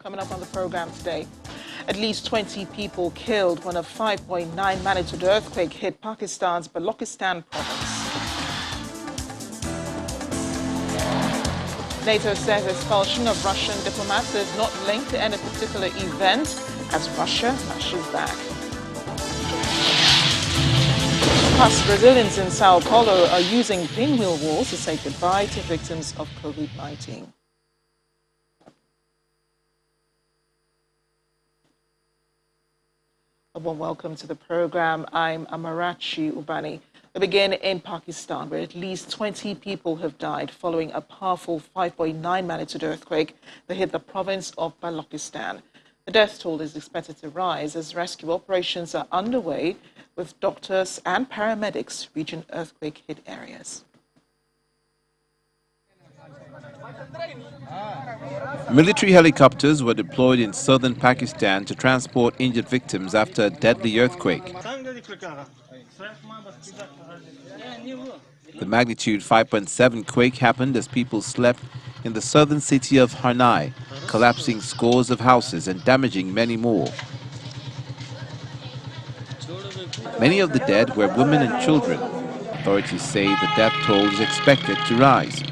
coming up on the program today. At least 20 people killed when a 5.9 magnitude earthquake hit Pakistan's Balochistan province. NATO says expulsion of Russian diplomats is not linked to any particular event as Russia lashes back. Plus, Brazilians in Sao Paulo are using pinwheel walls to say goodbye to victims of COVID-19. A warm welcome to the program. I'm Amarachi Ubani. We begin in Pakistan, where at least 20 people have died following a powerful 5.9 magnitude earthquake that hit the province of Balochistan. The death toll is expected to rise as rescue operations are underway, with doctors and paramedics reaching earthquake-hit areas. Military helicopters were deployed in southern Pakistan to transport injured victims after a deadly earthquake. The magnitude 5.7 quake happened as people slept in the southern city of Harnai, collapsing scores of houses and damaging many more. Many of the dead were women and children. Authorities say the death toll is expected to rise.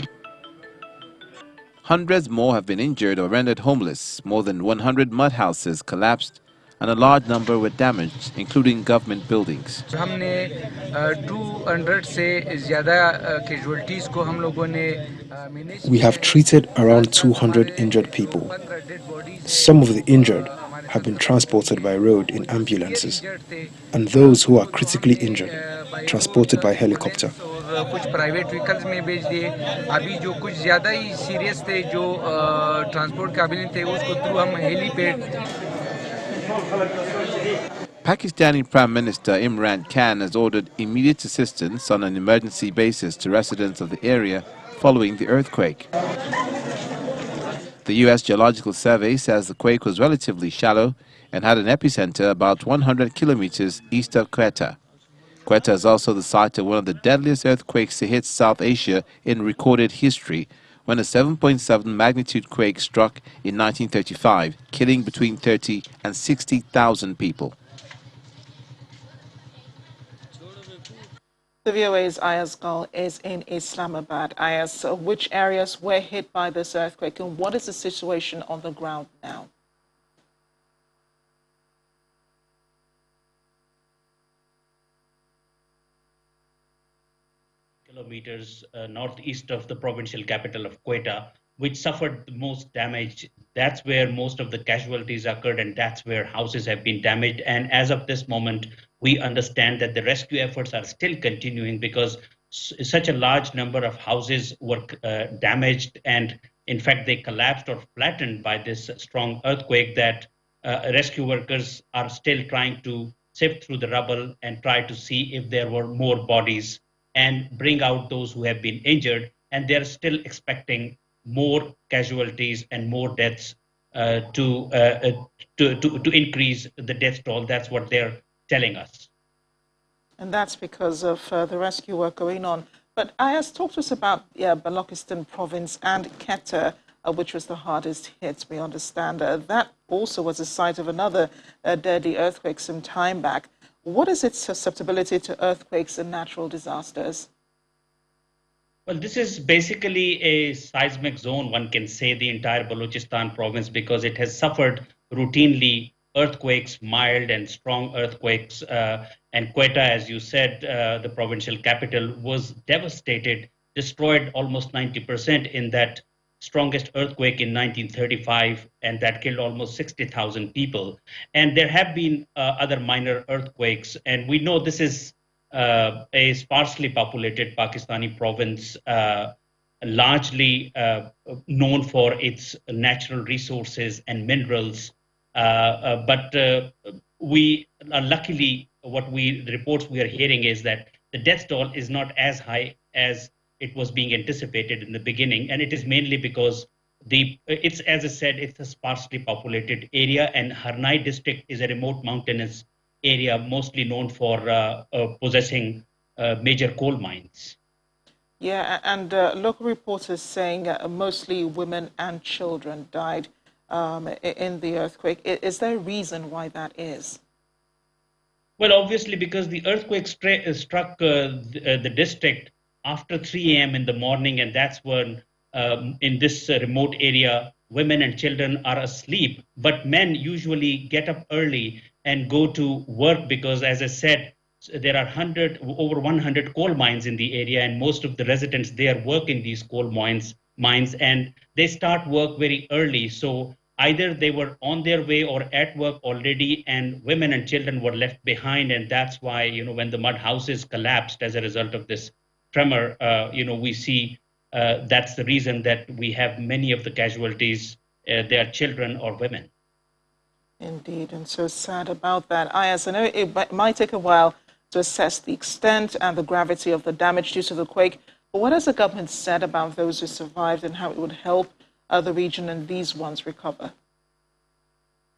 Hundreds more have been injured or rendered homeless. More than 100 mud houses collapsed and a large number were damaged, including government buildings. We have treated around 200 injured people. Some of the injured have been transported by road in ambulances, and those who are critically injured transported by helicopter. private vehicles में भेज दिए अभी जो कुछ ज़्यादा ही serious थे जो transport काबिल थे उसको थ्रू हम helipad Pakistani Prime Minister Imran Khan has ordered immediate assistance on an emergency basis to residents of the area following the earthquake. The U.S. Geological Survey says the quake was relatively shallow and had an epicenter about 100 kilometers east of Quetta. Quetta is also the site of one of the deadliest earthquakes to hit South Asia in recorded history, when a 7.7 magnitude quake struck in 1935, killing between 30 and 60,000 people. The VOA's Ayaz Gal is in Islamabad. Ayaz, which areas were hit by this earthquake and what is the situation on the ground now? Kilometers northeast of the provincial capital of Quetta, which suffered the most damage. That's where most of the casualties occurred, and that's where houses have been damaged. And as of this moment, we understand that the rescue efforts are still continuing because such a large number of houses were damaged, and in fact, they collapsed or flattened by this strong earthquake that rescue workers are still trying to sift through the rubble and try to see if there were more bodies and bring out those who have been injured, and they're still expecting more casualties and more deaths to increase the death toll. That's what they're telling us. And that's because of the rescue work going on. But Ayaz, talk to us about Balochistan province and Quetta, which was the hardest hit, we understand. That also was the site of another deadly earthquake some time back. What is its susceptibility to earthquakes and natural disasters? Well, this is basically a seismic zone, one can say, the entire Balochistan province, because it has suffered routinely earthquakes, mild and strong earthquakes. And Quetta, as you said, the provincial capital, was devastated, destroyed almost 90% in that strongest earthquake in 1935, and that killed almost 60,000 people. And there have been other minor earthquakes, and we know this is a sparsely populated Pakistani province, largely known for its natural resources and minerals. But we are luckily, the reports we are hearing is that the death toll is not as high as it was being anticipated in the beginning, and it is mainly because it's, as I said, it's a sparsely populated area, and Harnai district is a remote mountainous area, mostly known for possessing major coal mines. Yeah, and local reporters saying mostly women and children died. in the earthquake. Is there a reason why that is? Well, obviously, because the earthquake struck the district after 3 a.m. in the morning, and that's when in this remote area, women and children are asleep, but men usually get up early and go to work because, as I said, there are over 100 coal mines in the area, and most of the residents there work in these coal mines, and they start work very early. So either they were on their way or at work already, and women and children were left behind, and that's why, when the mud houses collapsed as a result of this tremor, we see that's the reason that we have many of the casualties, they are children or women. Indeed, and so sad about that. Ayaz, I know it might take a while to assess the extent and the gravity of the damage due to the quake, but what has the government said about those who survived and how it would help the region and these ones recover?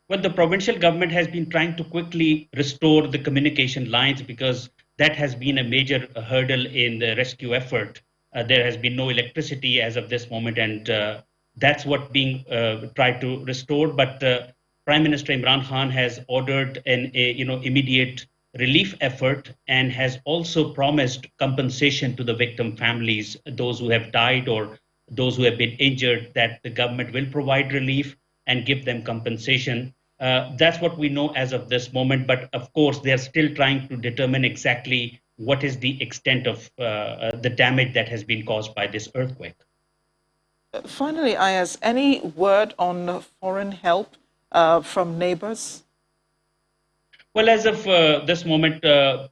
Well, the provincial government has been trying to quickly restore the communication lines because that has been a major hurdle in the rescue effort. There has been no electricity as of this moment, and that's what being tried to restore. But Prime Minister Imran Khan has ordered an immediate relief effort and has also promised compensation to the victim families, those who have died or those who have been injured, that the government will provide relief and give them compensation. That's what we know as of this moment. But of course, they're still trying to determine exactly what is the extent of the damage that has been caused by this earthquake. Finally, Ayaz, any word on foreign help from neighbors? Well, as of this moment,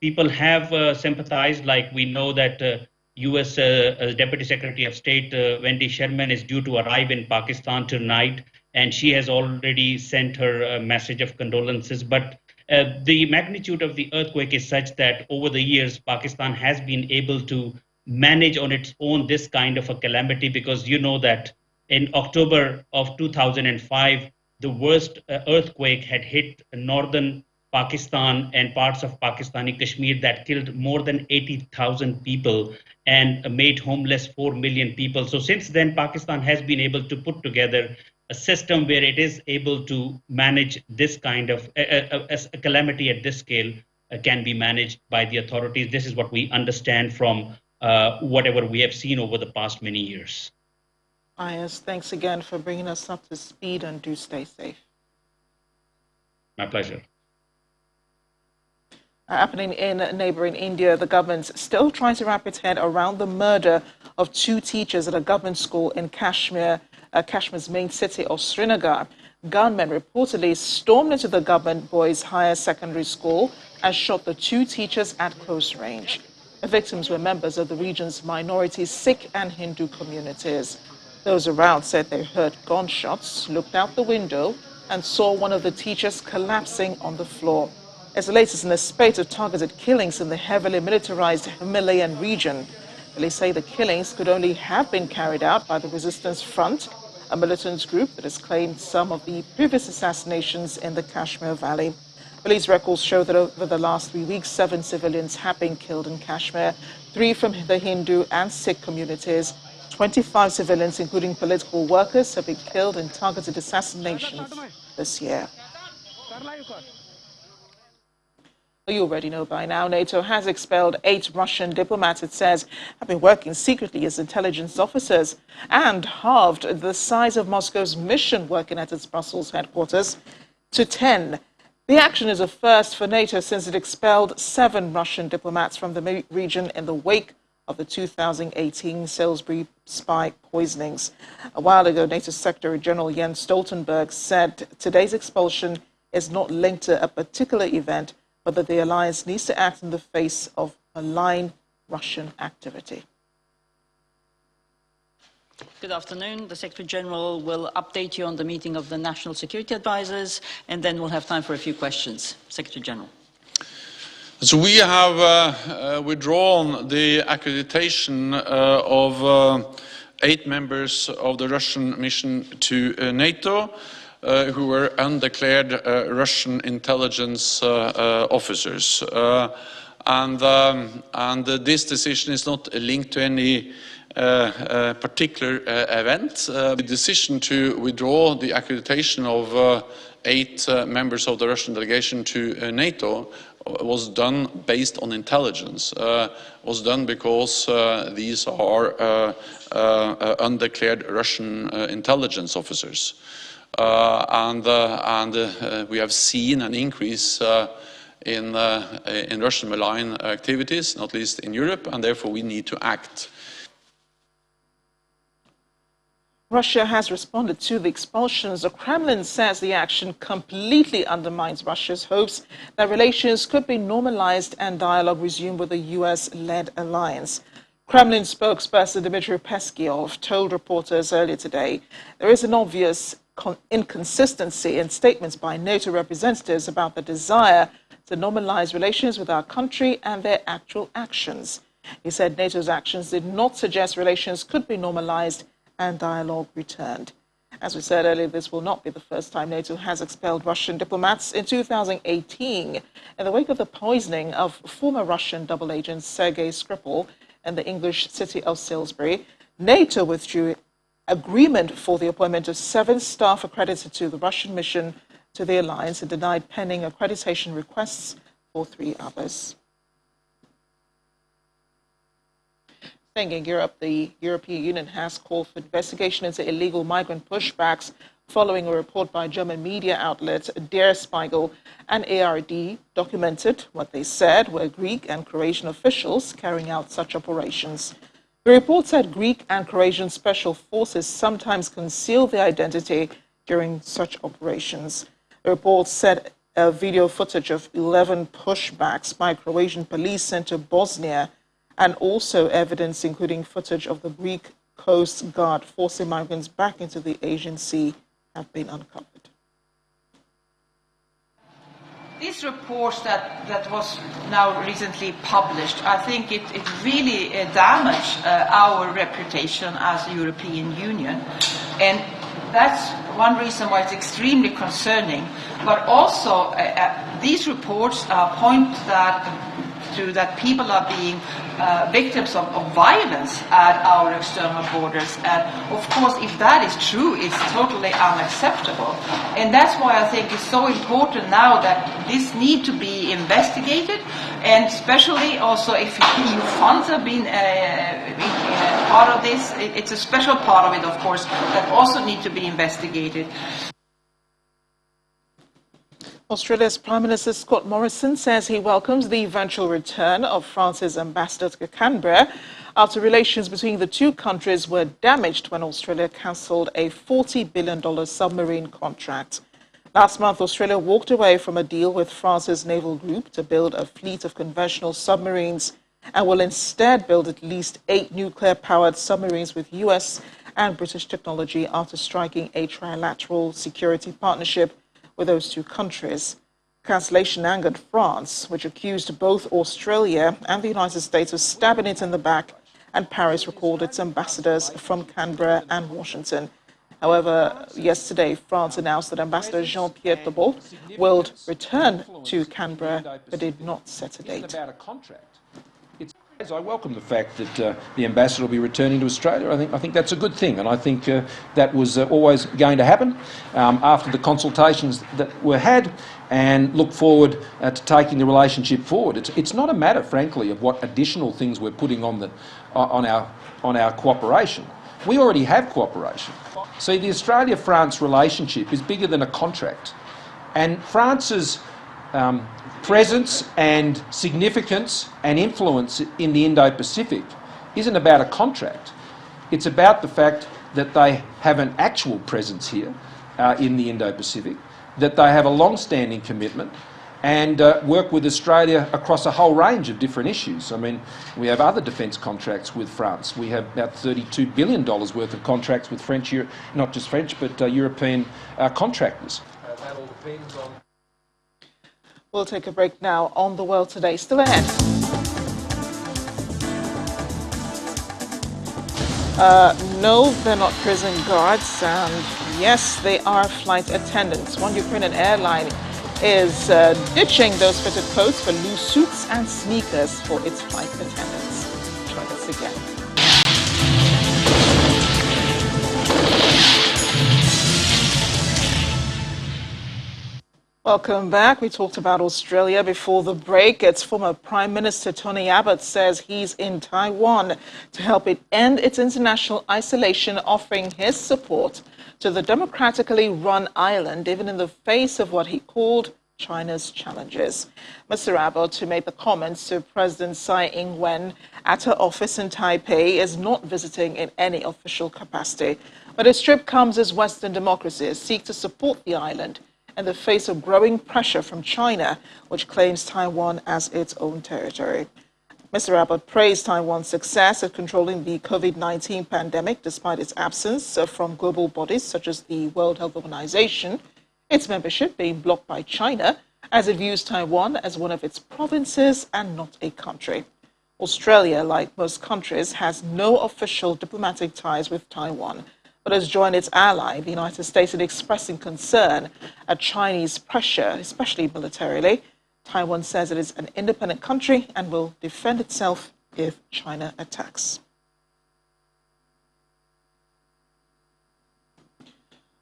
people have sympathized. Like we know that U.S. Deputy Secretary of State Wendy Sherman is due to arrive in Pakistan tonight, and she has already sent her message of condolences. But the magnitude of the earthquake is such that over the years, Pakistan has been able to manage on its own this kind of a calamity, because you know that in October of 2005, the worst earthquake had hit northern Pakistan and parts of Pakistani Kashmir that killed more than 80,000 people and made homeless 4 million people. So since then, Pakistan has been able to put together a system where it is able to manage this kind of a calamity at this scale can be managed by the authorities. This is what we understand from whatever we have seen over the past many years. Ayaz, thanks again for bringing us up to speed, and do stay safe. My pleasure. Happening in neighboring India, the government still trying to wrap its head around the murder of 2 teachers at a government school in Kashmir, Kashmir's main city of Srinagar. Gunmen reportedly stormed into the government boys' higher secondary school and shot the 2 teachers at close range. The victims were members of the region's minority Sikh and Hindu communities. Those around said they heard gunshots, looked out the window, and saw one of the teachers collapsing on the floor. It's the latest in a spate of targeted killings in the heavily militarized Himalayan region. Police say the killings could only have been carried out by the Resistance Front, a militant group that has claimed some of the previous assassinations in the Kashmir Valley. Police records show that over the last 3 weeks, 7 civilians have been killed in Kashmir, 3 from the Hindu and Sikh communities. 25 civilians, including political workers, have been killed in targeted assassinations this year. You already know by now, NATO has expelled 8 Russian diplomats, it says, have been working secretly as intelligence officers, and halved the size of Moscow's mission working at its Brussels headquarters to 10. The action is a first for NATO since it expelled 7 Russian diplomats from the region in the wake of the 2018 Salisbury spy poisonings. A while ago, NATO Secretary General Jens Stoltenberg said today's expulsion is not linked to a particular event, but that the alliance needs to act in the face of malign Russian activity. Good afternoon. The Secretary General will update you on the meeting of the National Security Advisors, and then we'll have time for a few questions. Secretary General. So we have withdrawn the accreditation of 8 members of the Russian mission to NATO who were undeclared Russian intelligence officers. And this decision is not linked to any particular event. The decision to withdraw the accreditation of 8 members of the Russian delegation to NATO was done based on intelligence, was done because these are undeclared Russian intelligence officers. And we have seen an increase in Russian malign activities, not least in Europe, and therefore we need to act. Russia has responded to the expulsions. The Kremlin says the action completely undermines Russia's hopes that relations could be normalized and dialogue resumed with the US-led alliance. Kremlin spokesperson Dmitry Peskov told reporters earlier today there is an obvious inconsistency in statements by NATO representatives about the desire to normalize relations with our country and their actual actions. He said NATO's actions did not suggest relations could be normalized and dialogue returned. As we said earlier, this will not be the first time NATO has expelled Russian diplomats. In 2018, in the wake of the poisoning of former Russian double agent Sergei Skripal in the English city of Salisbury, NATO withdrew agreement for the appointment of 7 staff accredited to the Russian mission to the alliance and denied pending accreditation requests for 3 others. Staying in Europe, the European Union has called for investigation into illegal migrant pushbacks following a report by German media outlet Der Spiegel and ARD documented what they said were Greek and Croatian officials carrying out such operations. The report said Greek and Croatian special forces sometimes conceal their identity during such operations. The report said a video footage of 11 pushbacks by Croatian police sent to Bosnia and also evidence including footage of the Greek Coast Guard forcing migrants back into the Aegean Sea have been uncovered. This report that was now recently published, I think it really damaged our reputation as the European Union. And that's one reason why it's extremely concerning. But also, these reports point to that people are being victims of violence at our external borders. And of course, if that is true, it's totally unacceptable. And that's why I think it's so important now that this need to be investigated, and especially also if EU funds have been part of this, it's a special part of it, of course, that also need to be investigated. Australia's Prime Minister Scott Morrison says he welcomes the eventual return of France's ambassador to Canberra after relations between the two countries were damaged when Australia cancelled a $40 billion submarine contract. Last month, Australia walked away from a deal with France's naval group to build a fleet of conventional submarines and will instead build at least 8 nuclear-powered submarines with US and British technology after striking a trilateral security partnership with those two countries. Cancellation angered France, which accused both Australia and the United States of stabbing it in the back, and Paris recalled its ambassadors from Canberra and Washington. However, yesterday, France announced that Ambassador Jean-Pierre Thibault will return to Canberra, but did not set a date. I welcome the fact that the ambassador will be returning to Australia. I think that's a good thing, and I think that was always going to happen after the consultations that were had, and look forward to taking the relationship forward. It's not a matter, frankly, of what additional things we're putting on our cooperation. We already have cooperation. See, the Australia-France relationship is bigger than a contract, and France's presence and significance and influence in the Indo-Pacific isn't about a contract. It's about the fact that they have an actual presence here in the Indo-Pacific, that they have a long-standing commitment and work with Australia across a whole range of different issues. I mean, we have other defence contracts with France. We have about $32 billion worth of contracts with French, not just French, but European contractors. That all depends on... We'll take a break now on The World Today. Still ahead. No, they're not prison guards, and yes, they are flight attendants. One Ukrainian airline is ditching those fitted coats for loose suits and sneakers for its flight attendants. Join us again. Welcome back. We talked about Australia before the break. Its former Prime Minister Tony Abbott says he's in Taiwan to help it end its international isolation, offering his support to the democratically run island, even in the face of what he called China's challenges. Mr. Abbott, who made the comments to President Tsai Ing-wen at her office in Taipei, is not visiting in any official capacity. But his trip comes as Western democracies seek to support the island in the face of growing pressure from China, which claims Taiwan as its own territory. Mr. Abbott praised Taiwan's success at controlling the COVID-19 pandemic despite its absence from global bodies such as the World Health Organization, its membership being blocked by China as it views Taiwan as one of its provinces and not a country. Australia, like most countries, has no official diplomatic ties with Taiwan, but has joined its ally, the United States, in expressing concern at Chinese pressure, especially militarily. Taiwan says it is an independent country and will defend itself if China attacks.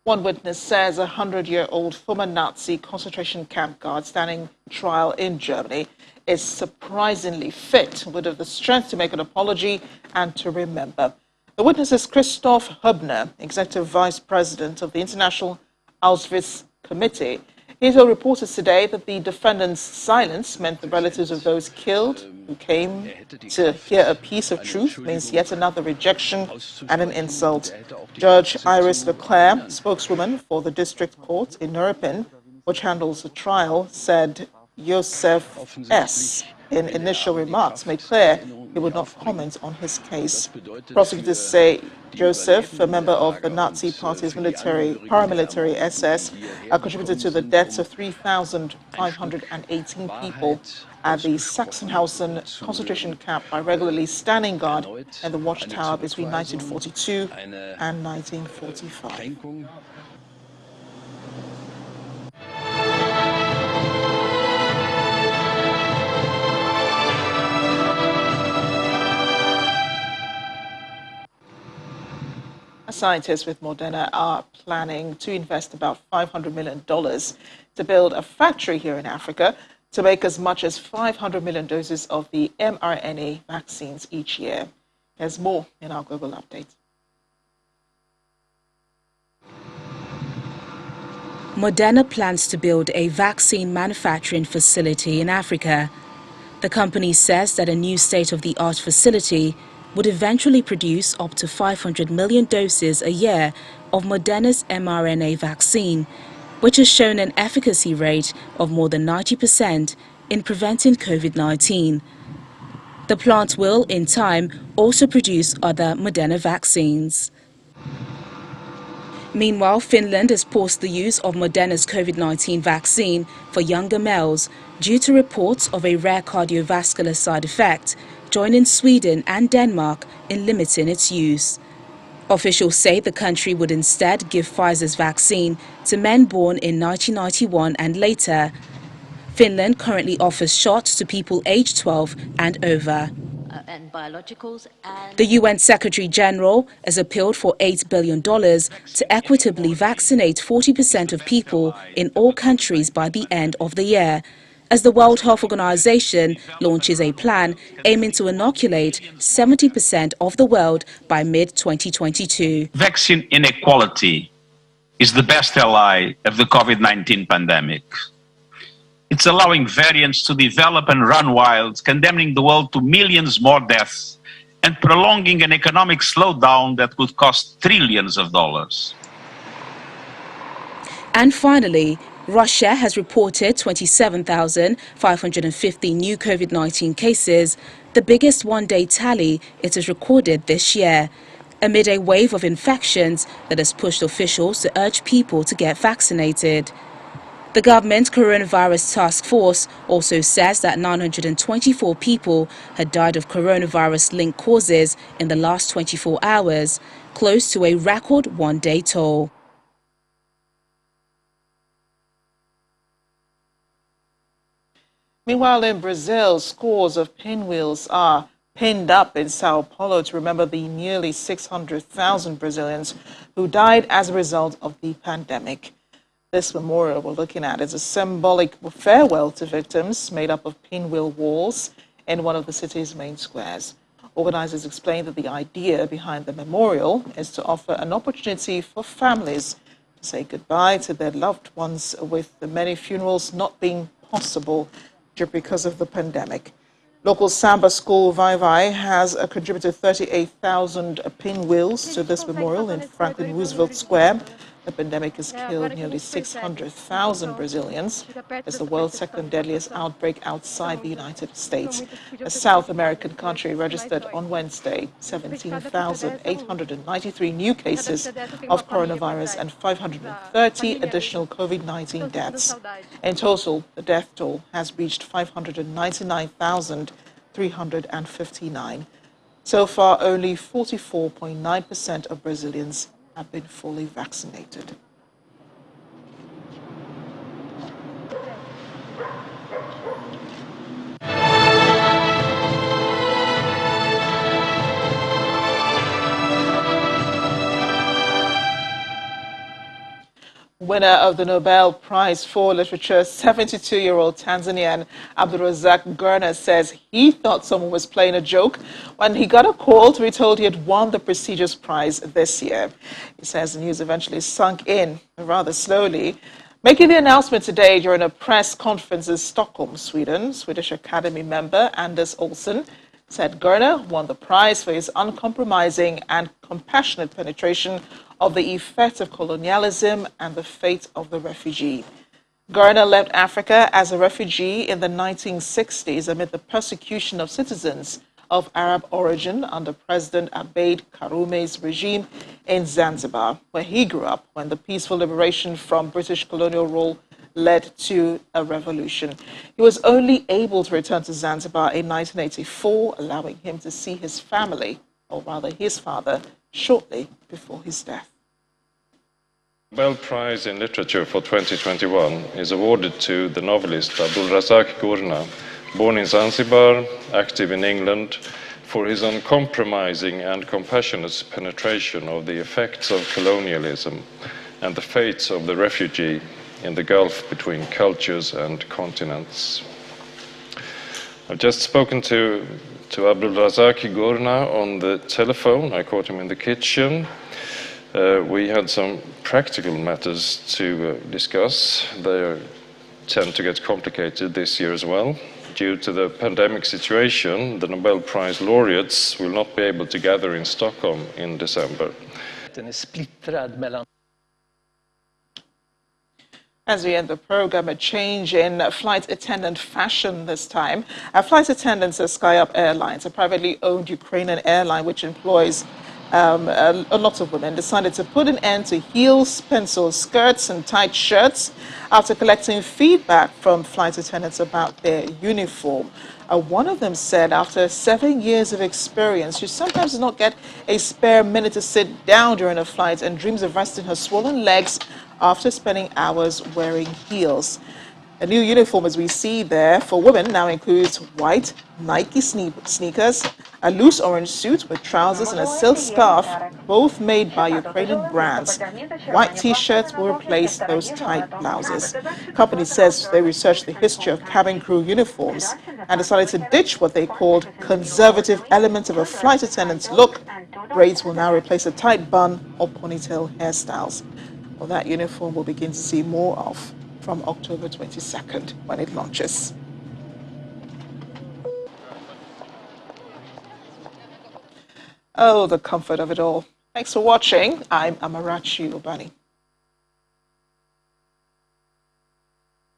One witness says a 100-year-old former Nazi concentration camp guard standing trial in Germany is surprisingly fit, would have the strength to make an apology and to remember. The witness is Christoph Hübner, Executive Vice President of the International Auschwitz Committee. He told reporters today that the defendant's silence meant the relatives of those killed who came to hear a piece of truth means yet another rejection and an insult. Judge Iris Leclerc, spokeswoman for the district court in Neuruppin, which handles the trial, said Joseph S., in initial remarks, made clear he would not comment on his case. Prosecutors say Joseph, a member of the Nazi Party's paramilitary SS, contributed to the deaths of 3,518 people at the Sachsenhausen concentration camp by regularly standing guard in the watchtower between 1942 and 1945. Scientists with Moderna are planning to invest about $500 million to build a factory here in Africa to make as much as 500 million doses of the mRNA vaccines each year. There's more in our global update. Moderna plans to build a vaccine manufacturing facility in Africa. The company says that a new state-of-the-art facility would eventually produce up to 500 million doses a year of Moderna's mRNA vaccine, which has shown an efficacy rate of more than 90% in preventing COVID-19. The plant will, in time, also produce other Moderna vaccines. Meanwhile, Finland has paused the use of Moderna's COVID-19 vaccine for younger males due to reports of a rare cardiovascular side effect, joining Sweden and Denmark in limiting its use. Officials say the country would instead give Pfizer's vaccine to men born in 1991 and later. Finland currently offers shots to people aged 12 and over. The UN Secretary General has appealed for $8 billion to equitably vaccinate 40% of people in all countries by the end of the year, as the World Health Organization launches a plan aiming to inoculate 70% of the world by mid-2022. Vaccine inequality is the best ally of the COVID-19 pandemic. It's allowing variants to develop and run wild, condemning the world to millions more deaths and prolonging an economic slowdown that could cost trillions of dollars. And finally, Russia has reported 27,550 new COVID-19 cases, the biggest one-day tally it has recorded this year, amid a wave of infections that has pushed officials to urge people to get vaccinated. The government coronavirus task force also says that 924 people had died of coronavirus-linked causes in the last 24 hours, close to a record one-day toll. Meanwhile, in Brazil, scores of pinwheels are pinned up in Sao Paulo to remember the nearly 600,000 Brazilians who died as a result of the pandemic. This memorial we're looking at is a symbolic farewell to victims made up of pinwheel walls in one of the city's main squares. Organizers explained that the idea behind the memorial is to offer an opportunity for families to say goodbye to their loved ones, with the many funerals not being possible because of the pandemic. Local Samba school Vai Vai has contributed 38,000 pinwheels to this memorial in Franklin Roosevelt Square. The pandemic has killed nearly 600,000 Brazilians. It's the world's second deadliest outbreak outside the United States. A South American country registered on Wednesday 17,893 new cases of coronavirus and 530 additional COVID-19 deaths. In total, the death toll has reached 599,359. So far, only 44.9% of Brazilians have been fully vaccinated. Winner of the Nobel Prize for Literature, 72-year-old Tanzanian Abdulrazak Gurna says he thought someone was playing a joke when he got a call to be told he had won the prestigious prize this year. He says the news eventually sunk in rather slowly. Making the announcement today during a press conference in Stockholm, Sweden, Swedish Academy member Anders Olsson said Gurna won the prize for his uncompromising and compassionate penetration of the effect of colonialism and the fate of the refugee. Gurna left Africa as a refugee in the 1960s amid the persecution of citizens of Arab origin under President Abbott Karume's regime in Zanzibar, where he grew up when the peaceful liberation from British colonial rule led to a revolution. He was only able to return to Zanzibar in 1984, allowing him to see his family, or rather his father, shortly before his death. The Nobel Prize in Literature for 2021 is awarded to the novelist Abdulrazak Gurna, born in Zanzibar, active in England, for his uncompromising and compassionate penetration of the effects of colonialism and the fates of the refugee in the gulf between cultures and continents. I've just spoken to Abdulrazak Gurna on the telephone. I caught him in the kitchen. We had some practical matters to discuss. They tend to get complicated this year as well. Due to the pandemic situation, the Nobel Prize laureates will not be able to gather in Stockholm in December. As we end the program, a change in flight attendant fashion this time. Flight attendants at SkyUp Airlines, a privately owned Ukrainian airline which employs a lot of women, decided to put an end to heels, pencil skirts and tight shirts after collecting feedback from flight attendants about their uniform. One of them said after 7 years of experience, she sometimes does not get a spare minute to sit down during a flight and dreams of resting her swollen legs after spending hours wearing heels. A new uniform, as we see there, for women now includes white Nike sneakers, a loose orange suit with trousers and a silk scarf, both made by Ukrainian brands. White T-shirts will replace those tight blouses. The company says they researched the history of cabin crew uniforms and decided to ditch what they called conservative elements of a flight attendant's look. Braids will now replace a tight bun or ponytail hairstyles. Well, that uniform we'll begin to see more of from October 22nd when it launches. Oh, the comfort of it all. Thanks for watching. I'm Amarachi Ubani.